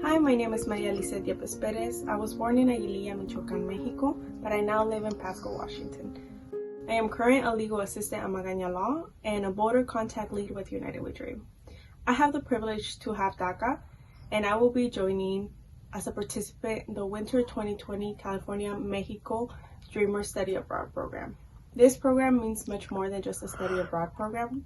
Hi, my name is Maria Alicia Diepes Perez. I was born in Aguililla, Michoacán, Mexico, but I now live in Pasco, Washington. I am currently a legal assistant at Magaña Law and a voter contact lead with United We Dream. I have the privilege to have DACA, and I will be joining as a participant in the Winter 2020 California Mexico Dreamer Study Abroad program. This program means much more than just a study abroad program.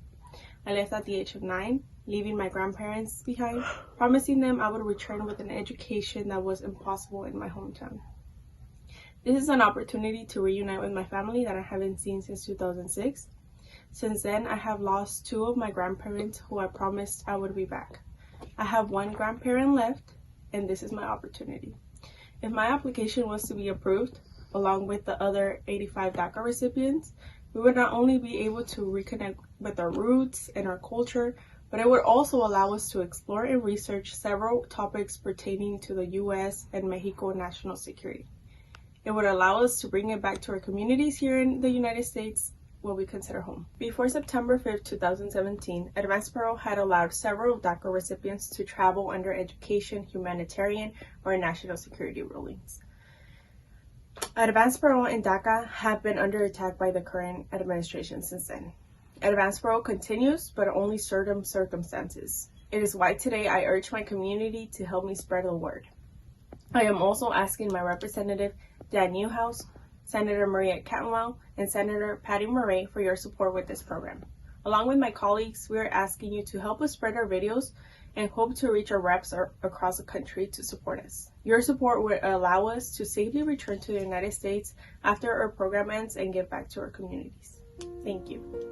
I left at the age of 9, leaving my grandparents behind, promising them I would return with an education that was impossible in my hometown. This is an opportunity to reunite with my family that I haven't seen since 2006. Since then, I have lost 2 of my grandparents who I promised I would be back. I have 1 grandparent left, and this is my opportunity. If my application was to be approved, along with the other 85 DACA recipients, we would not only be able to reconnect with our roots and our culture, but it would also allow us to explore and research several topics pertaining to the U.S. and Mexico national security. It would allow us to bring it back to our communities here in the United States, what we consider home. Before September 5th, 2017, Advance Parole had allowed several DACA recipients to travel under education, humanitarian, or national security rulings. Advance Parole and DACA have been under attack by the current administration since then. Advance Parole continues, but only certain circumstances. It is why today I urge my community to help me spread the word. I am also asking my Representative Dan Newhouse, Senator Maria Cantwell, and Senator Patty Murray for your support with this program. Along with my colleagues, we are asking you to help us spread our videos and hope to reach our reps across the country to support us. Your support would allow us to safely return to the United States after our program ends and get back to our communities. Thank you.